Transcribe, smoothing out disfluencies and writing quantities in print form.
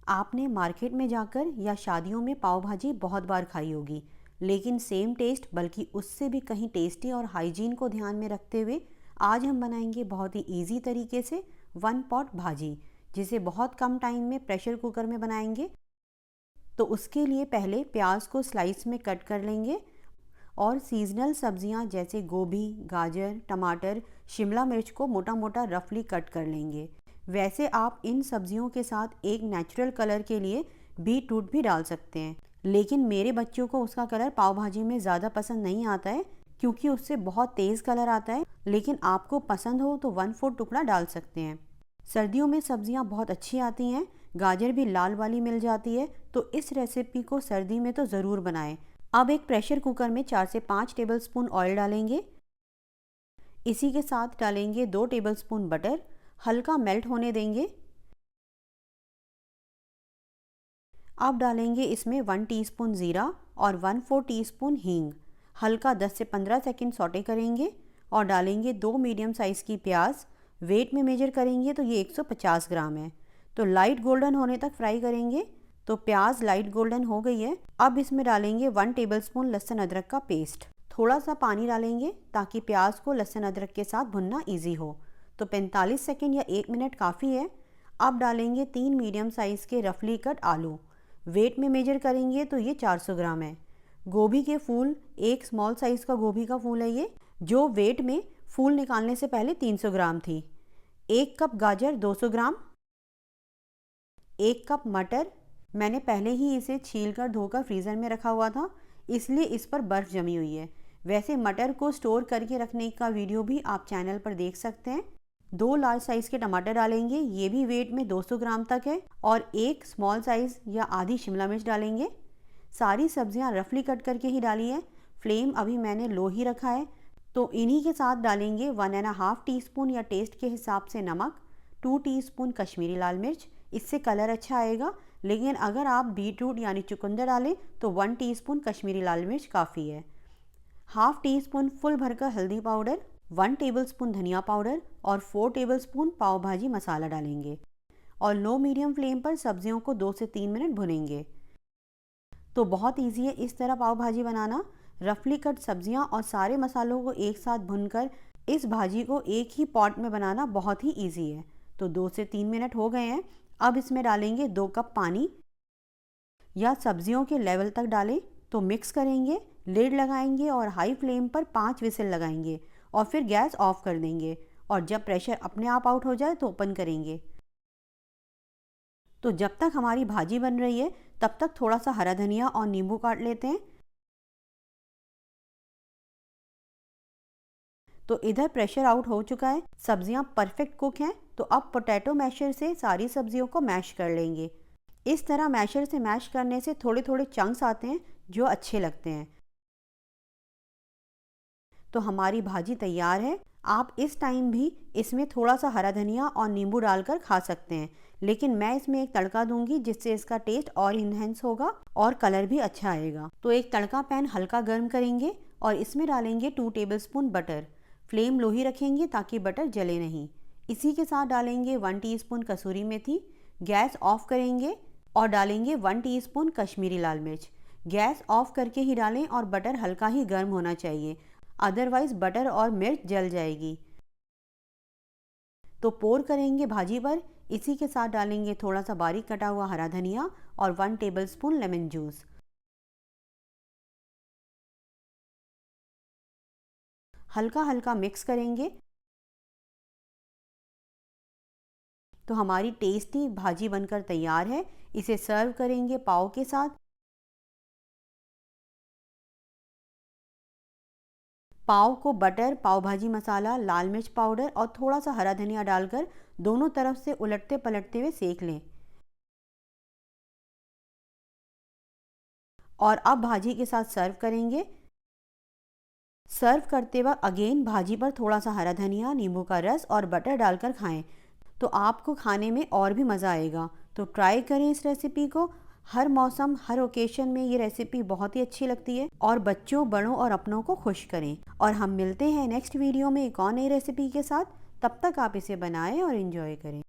आपने मार्केट में जाकर या शादियों में पाव भाजी बहुत बार खाई होगी, लेकिन सेम टेस्ट बल्कि उससे भी कहीं टेस्टी और हाइजीन को ध्यान में रखते हुए आज हम बनाएंगे बहुत ही इजी तरीके से वन पॉट भाजी, जिसे बहुत कम टाइम में प्रेशर कुकर में बनाएंगे। तो उसके लिए पहले प्याज को स्लाइस में कट कर लेंगे और सीजनल सब्जियां जैसे गोभी, गाजर, टमाटर, शिमला मिर्च को मोटा मोटा रफली कट कर लेंगे। वैसे आप इन सब्जियों के साथ एक नेचुरल कलर के लिए बीट रूट भी डाल सकते हैं, लेकिन मेरे बच्चों को उसका कलर पाव भाजी में ज़्यादा पसंद नहीं आता है क्योंकि उससे बहुत तेज़ कलर आता है। लेकिन आपको पसंद हो तो 1/4 टुकड़ा डाल सकते हैं। सर्दियों में सब्जियां बहुत अच्छी आती हैं, गाजर भी लाल वाली मिल जाती है, तो इस रेसिपी को सर्दी में तो ज़रूर बनाएं। अब एक प्रेशर कुकर में 4 से 5 टेबलस्पून ऑयल डालेंगे। इसी के साथ डालेंगे 2 टेबलस्पून बटर, हल्का मेल्ट होने देंगे। अब डालेंगे इसमें 1 टीस्पून ज़ीरा और 1/4 टीस्पून हींग। हल्का 10 से 15 सेकंड सौटे करेंगे और डालेंगे 2 मीडियम साइज़ की प्याज। वेट में मेजर करेंगे तो ये 150 ग्राम है। तो लाइट गोल्डन होने तक फ्राई करेंगे। तो प्याज लाइट गोल्डन हो गई है। अब इसमें डालेंगे 1 टेबलस्पून लहसुन अदरक का पेस्ट। थोड़ा सा पानी डालेंगे ताकि प्याज को लहसुन अदरक के साथ भुनना ईजी हो। तो 45 सेकंड या 1 मिनट काफ़ी है। अब डालेंगे 3 मीडियम साइज़ के रफली कट आलू। वेट में मेजर करेंगे तो ये 400 ग्राम है। गोभी के फूल, एक स्मॉल साइज़ का गोभी का फूल है ये, जो वेट में फूल निकालने से पहले 300 ग्राम थी। 1 कप गाजर 200 ग्राम। 1 कप मटर, मैंने पहले ही इसे छीलकर धोकर फ्रीज़र में रखा हुआ था, इसलिए इस पर बर्फ़ जमी हुई है। वैसे मटर को स्टोर करके रखने का वीडियो भी आप चैनल पर देख सकते हैं। 2 लार्ज साइज़ के टमाटर डालेंगे, ये भी वेट में 200 ग्राम तक है, और 1 स्मॉल साइज़ या आधी शिमला मिर्च डालेंगे। सारी सब्जियां रफली कट करके ही डाली है। फ्लेम अभी मैंने लो ही रखा है। तो इन्हीं के साथ डालेंगे 1.5 टीस्पून या टेस्ट के हिसाब से नमक, 2 टीस्पून कश्मीरी लाल मिर्च, इससे कलर अच्छा आएगा। लेकिन अगर आप बीट रूट यानी चुकंदर डालें तो 1 टीस्पून कश्मीरी लाल मिर्च काफ़ी है। हाफ टी स्पून फुल भरकर हल्दी पाउडर, 1 टेबलस्पून धनिया पाउडर और 4 टेबलस्पून पाव भाजी मसाला डालेंगे और लो मीडियम फ्लेम पर सब्जियों को 2 से 3 मिनट भुनेंगे। तो बहुत इजी है इस तरह पाव भाजी बनाना। रफली कट सब्जियां और सारे मसालों को एक साथ भुनकर इस भाजी को एक ही पॉट में बनाना बहुत ही इजी है। तो 2 से 3 मिनट हो गए हैं। अब इसमें डालेंगे 2 कप पानी, या सब्जियों के लेवल तक डालें। तो मिक्स करेंगे, लिड लगाएंगे और हाई फ्लेम पर 5 विसिल लगाएंगे और फिर गैस ऑफ कर देंगे। और जब प्रेशर अपने आप आउट हो जाए तो ओपन करेंगे। तो जब तक हमारी भाजी बन रही है तब तक थोड़ा सा हरा धनिया और नींबू काट लेते हैं। तो इधर प्रेशर आउट हो चुका है, सब्जियां परफेक्ट कुक हैं। तो अब पोटैटो मैशर से सारी सब्जियों को मैश कर लेंगे। इस तरह मैशर से मैश करने से थोड़े थोड़े चंक्स आते हैं जो अच्छे लगते हैं। तो हमारी भाजी तैयार है। आप इस टाइम भी इसमें थोड़ा सा हरा धनिया और नींबू डालकर खा सकते हैं, लेकिन मैं इसमें एक तड़का दूंगी जिससे इसका टेस्ट और इन्हेंस होगा और कलर भी अच्छा आएगा। तो एक तड़का पैन हल्का गर्म करेंगे और इसमें डालेंगे 2 टेबलस्पून बटर। फ्लेम लो ही रखेंगे ताकि बटर जले नहीं। इसी के साथ डालेंगे 1 टीस्पून कसूरी मेथी। गैस ऑफ करेंगे और डालेंगे 1 टीस्पून कश्मीरी लाल मिर्च। गैस ऑफ करके ही डालें और बटर हल्का ही गर्म होना चाहिए, अदरवाइज बटर और मिर्च जल जाएगी। तो पोर करेंगे भाजी पर। इसी के साथ डालेंगे थोड़ा सा बारीक कटा हुआ हरा धनिया और 1 टेबलस्पून लेमन जूस। हल्का हल्का मिक्स करेंगे। तो हमारी टेस्टी भाजी बनकर तैयार है। इसे सर्व करेंगे पाव के साथ। पाव को बटर, पाव भाजी मसाला, लाल मिर्च पाउडर और थोड़ा सा हरा धनिया डालकर दोनों तरफ से उलटते पलटते हुए सेक लें। और अब भाजी के साथ सर्व करेंगे। सर्व करते वक्त अगेन भाजी पर थोड़ा सा हरा धनिया, नींबू का रस और बटर डालकर खाएं, तो आपको खाने में और भी मज़ा आएगा। तो ट्राई करें इस रेसिपी को। हर मौसम, हर ओकेशन में ये रेसिपी बहुत ही अच्छी लगती है और बच्चों, बड़ों और अपनों को खुश करें। और हम मिलते हैं नेक्स्ट वीडियो में एक और नई रेसिपी के साथ। तब तक आप इसे बनाएं और एंजॉय करें।